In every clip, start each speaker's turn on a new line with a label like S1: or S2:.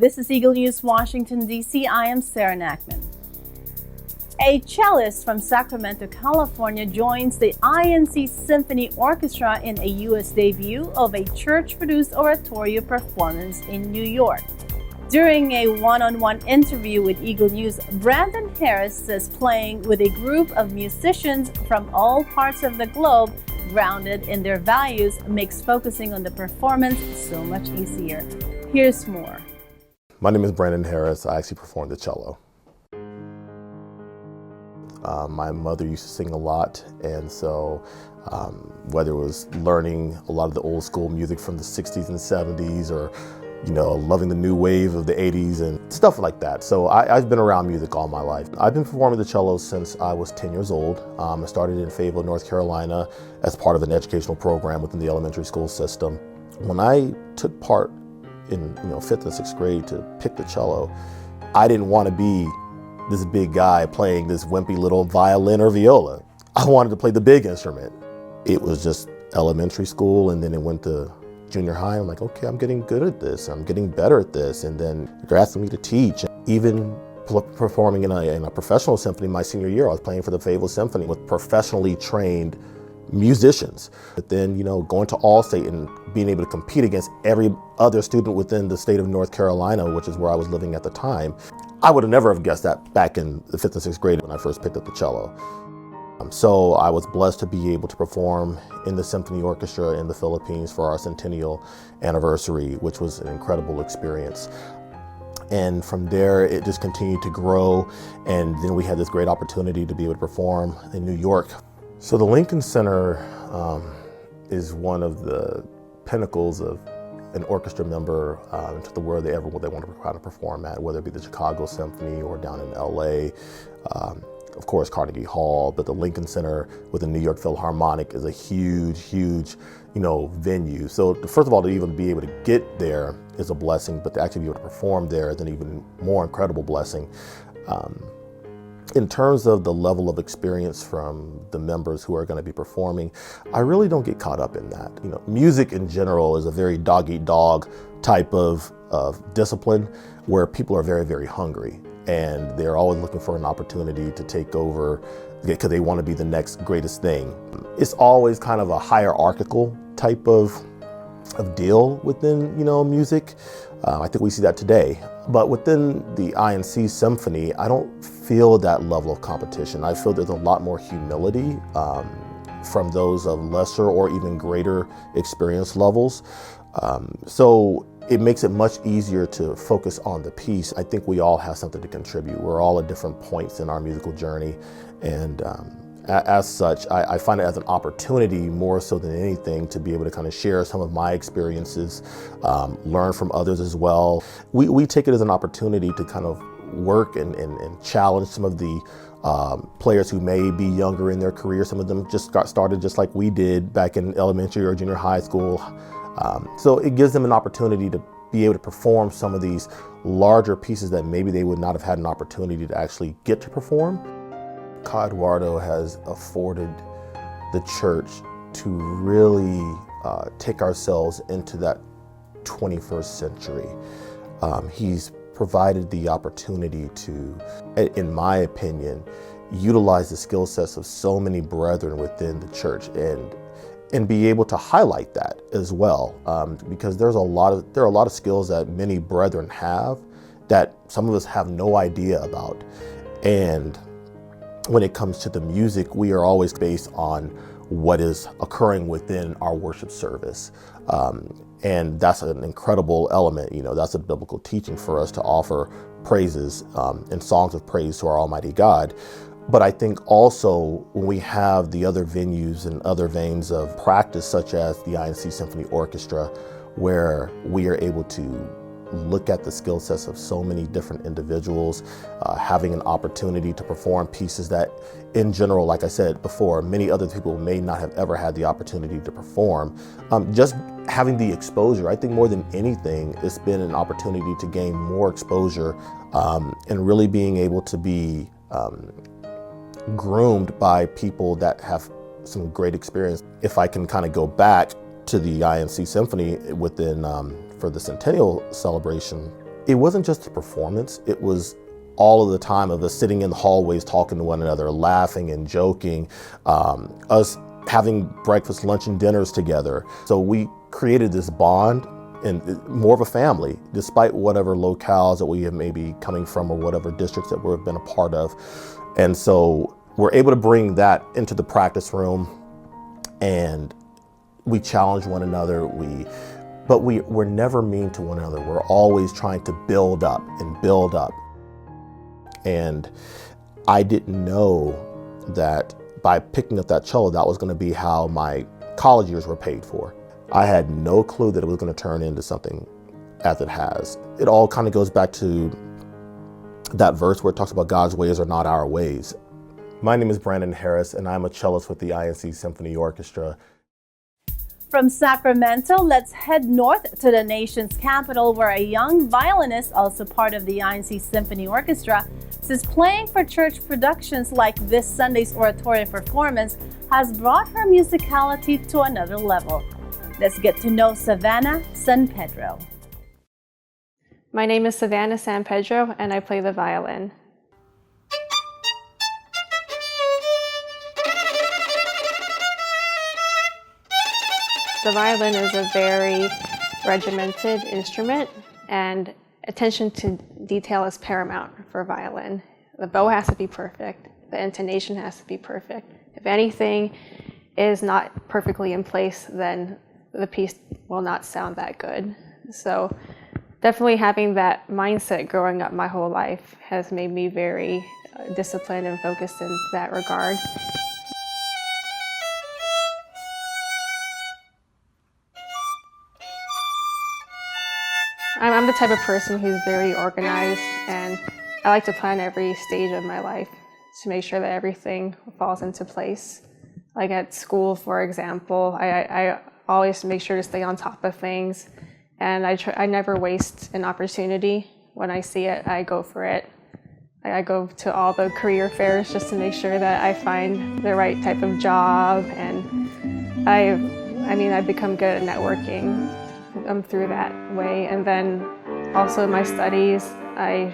S1: This is Eagle News, Washington, D.C. I am Sarah Nackman. A cellist from Sacramento, California joins the INC Symphony Orchestra in a U.S. debut of a church-produced oratorio performance in New York. During a one-on-one interview with Eagle News, Brandon Harris says playing with a group of musicians from all parts of the globe, grounded in their values, makes focusing on the performance so much easier. Here's more.
S2: My name is Brandon Harris. I actually perform the cello. My mother used to sing a lot, and so whether it was learning a lot of the old school music from the 60s and 70s, or loving the new wave of the 80s and stuff like that. So I've been around music all my life. I've been performing the cello since I was 10 years old. I started in Fayetteville, North Carolina as part of an educational program within the elementary school system. When I took part in 5th and 6th grade to pick the cello, I didn't want to be this big guy playing this wimpy little violin or viola. I wanted to play the big instrument. It was just elementary school, and then it went to junior high. I'm like, okay, I'm getting good at this. I'm getting better at this. And then they're asking me to teach. Even performing in a professional symphony my senior year, I was playing for the Fayetteville Symphony with professionally trained musicians. But then, going to Allstate and being able to compete against every other student within the state of North Carolina, which is where I was living at the time. I would have never have guessed that back in the 5th and 6th grade when I first picked up the cello. So I was blessed to be able to perform in the symphony orchestra in the Philippines for our centennial anniversary, which was an incredible experience. And from there, it just continued to grow. And then we had this great opportunity to be able to perform in New York. So the Lincoln Center is one of the pinnacles of an orchestra member to where they want to perform at, whether it be the Chicago Symphony or down in LA, of course Carnegie Hall, but the Lincoln Center with the New York Philharmonic is a huge venue. So first of all, to even be able to get there is a blessing, but to actually be able to perform there is an even more incredible blessing. In terms of the level of experience from the members who are going to be performing, I really don't get caught up in that. Music in general is a very dog-eat-dog type of discipline where people are very, very hungry, and they're always looking for an opportunity to take over because they want to be the next greatest thing. It's always kind of a hierarchical type of deal within music. I think we see that today. But within the INC Symphony, I don't feel that level of competition. I feel there's a lot more humility from those of lesser or even greater experience levels. So it makes it much easier to focus on the piece. I think we all have something to contribute. We're all at different points in our musical journey. And as such, I find it as an opportunity more so than anything to be able to kind of share some of my experiences, learn from others as well. We take it as an opportunity to kind of work and challenge some of the players who may be younger in their career. Some of them just got started just like we did back in elementary or junior high school. So it gives them an opportunity to be able to perform some of these larger pieces that maybe they would not have had an opportunity to actually get to perform. Eduardo has afforded the church to really take ourselves into that 21st century. He's provided the opportunity to, in my opinion, utilize the skill sets of so many brethren within the church and be able to highlight that as well, because there are a lot of skills that many brethren have that some of us have no idea about. And when it comes to the music, we are always based on what is occurring within our worship service. And that's an incredible element. That's a biblical teaching for us to offer praises and songs of praise to our Almighty God. But I think also when we have the other venues and other veins of practice, such as the INC Symphony Orchestra, where we are able to look at the skill sets of so many different individuals, having an opportunity to perform pieces that in general, like I said before, many other people may not have ever had the opportunity to perform. Just having the exposure, I think more than anything, it's been an opportunity to gain more exposure and really being able to be groomed by people that have some great experience. If I can kind of go back to the INC Symphony within for the centennial celebration, it wasn't just a performance, it was all of the time of us sitting in the hallways talking to one another, laughing and joking, us having breakfast, lunch, and dinners together. So we created this bond and more of a family, despite whatever locales that we have maybe coming from or whatever districts that we've been a part of. And so we're able to bring that into the practice room, and we challenge one another. But we're never mean to one another. We're always trying to build up and build up. And I didn't know that by picking up that cello, that was going to be how my college years were paid for. I had no clue that it was going to turn into something as it has. It all kind of goes back to that verse where it talks about God's ways are not our ways. My name is Brandon Harris, and I'm a cellist with the INC Symphony Orchestra.
S1: From Sacramento, let's head north to the nation's capital, where a young violinist, also part of the INC Symphony Orchestra, says playing for church productions like this Sunday's Oratorio performance has brought her musicality to another level. Let's get to know Savannah San Pedro.
S3: My name is Savannah San Pedro, and I play the violin. The violin is a very regimented instrument, and attention to detail is paramount for violin. The bow has to be perfect. The intonation has to be perfect. If anything is not perfectly in place, then the piece will not sound that good. So definitely having that mindset growing up my whole life has made me very disciplined and focused in that regard. I'm the type of person who's very organized, and I like to plan every stage of my life to make sure that everything falls into place. Like at school, for example, I always make sure to stay on top of things, and I never waste an opportunity. When I see it, I go for it. I go to all the career fairs just to make sure that I find the right type of job, and I've become good at networking through that way. And then also my studies, I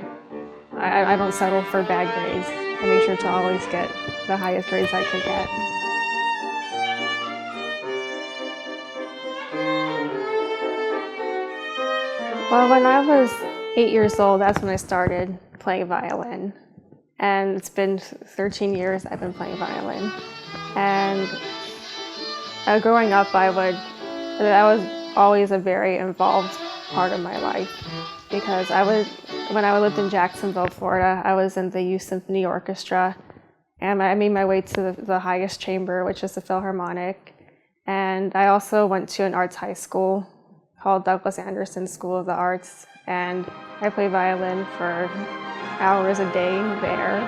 S3: don't settle for bad grades. I make sure to always get the highest grades I could get. Well, when I was 8 years old, that's when I started playing violin. And it's been 13 years I've been playing violin. And growing up, that was always a very involved part of my life, because when I lived in Jacksonville, Florida, I was in the Youth Symphony Orchestra, and I made my way to the highest chamber, which is the Philharmonic. And I also went to an arts high school called Douglas Anderson School of the Arts, and I played violin for hours a day there.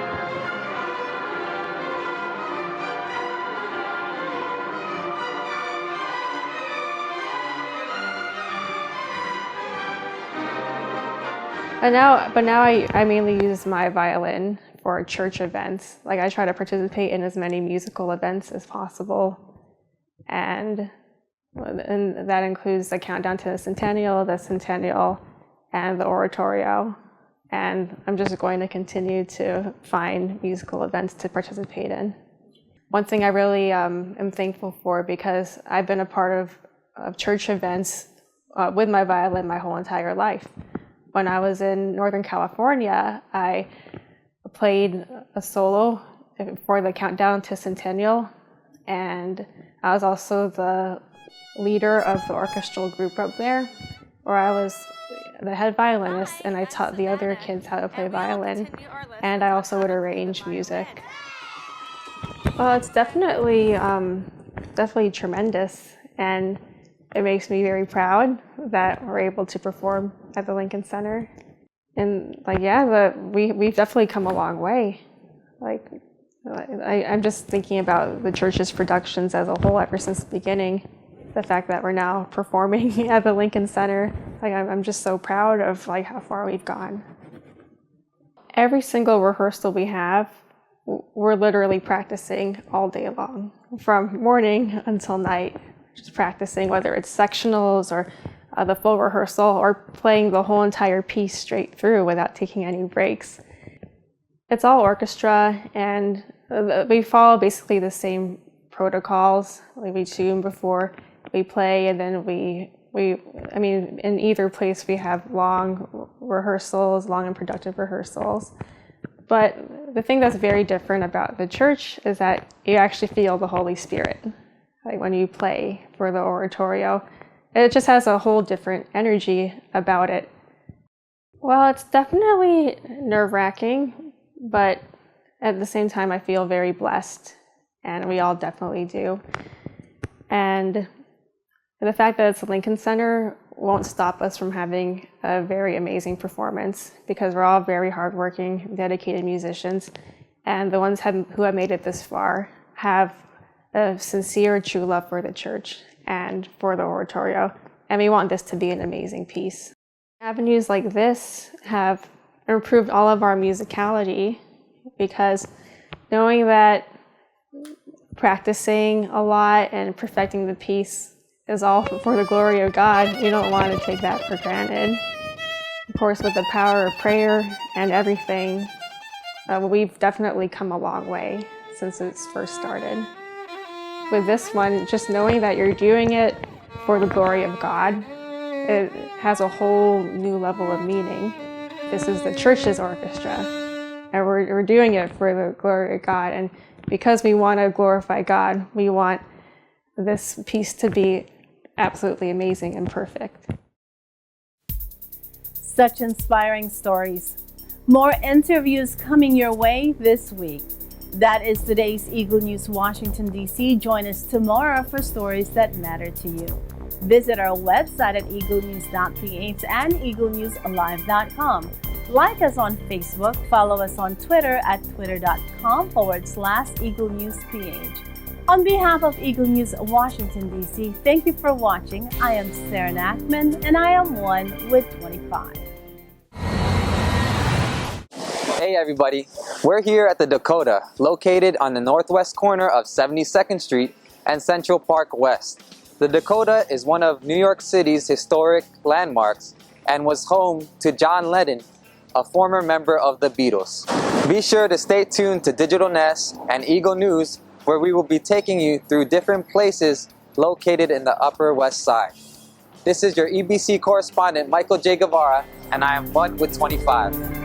S3: But now I mainly use my violin for church events. Like I try to participate in as many musical events as possible. And that includes the Countdown to the Centennial, and the Oratorio. And I'm just going to continue to find musical events to participate in. One thing I really am thankful for, because I've been a part of church events with my violin my whole entire life. When I was in Northern California, I played a solo for the Countdown to Centennial, and I was also the leader of the orchestral group up there, where I was the head violinist, and I taught the other kids how to play violin, and I also would arrange music. Well, it's definitely tremendous, and it makes me very proud that we're able to perform at the Lincoln Center. And we've definitely come a long way. I'm just thinking about the church's productions as a whole ever since the beginning. The fact that we're now performing at the Lincoln Center, I'm just so proud of how far we've gone. Every single rehearsal we have, we're literally practicing all day long, from morning until night, just practicing, whether it's sectionals or the full rehearsal or playing the whole entire piece straight through without taking any breaks. It's all orchestra, and we follow basically the same protocols. Like we tune before we play, and then in either place we have long rehearsals, long and productive rehearsals. But the thing that's very different about the church is that you actually feel the Holy Spirit, like when you play for the oratorio. It just has a whole different energy about it. Well, it's definitely nerve-wracking, but at the same time I feel very blessed, and we all definitely do. And the fact that it's a Lincoln Center won't stop us from having a very amazing performance, because we're all very hardworking, dedicated musicians, and the ones who have made it this far have a sincere, true love for the church and for the oratorio, and we want this to be an amazing piece. Avenues like this have improved all of our musicality, because knowing that practicing a lot and perfecting the piece is all for the glory of God, we don't want to take that for granted. Of course, with the power of prayer and everything, we've definitely come a long way since it's first started. With this one, just knowing that you're doing it for the glory of God, it has a whole new level of meaning. This is the church's orchestra, and we're doing it for the glory of God. And because we want to glorify God, we want this piece to be absolutely amazing and perfect.
S1: Such inspiring stories. More interviews coming your way this week. That is today's Eagle News Washington, D.C. Join us tomorrow for stories that matter to you. Visit our website at Eaglenews.PH and EagleNewsLive.com. Like us on Facebook, follow us on Twitter at twitter.com/EagleNewsPH. On behalf of Eagle News Washington, D.C., thank you for watching. I am Savannah, and I am 1 with 25.
S4: Hey everybody, we're here at the Dakota, located on the northwest corner of 72nd Street and Central Park West. The Dakota is one of New York City's historic landmarks and was home to John Lennon, a former member of the Beatles. Be sure to stay tuned to Digital Nest and Eagle News, where we will be taking you through different places located in the Upper West Side. This is your EBC correspondent, Michael J. Guevara, and I am 1 with 25.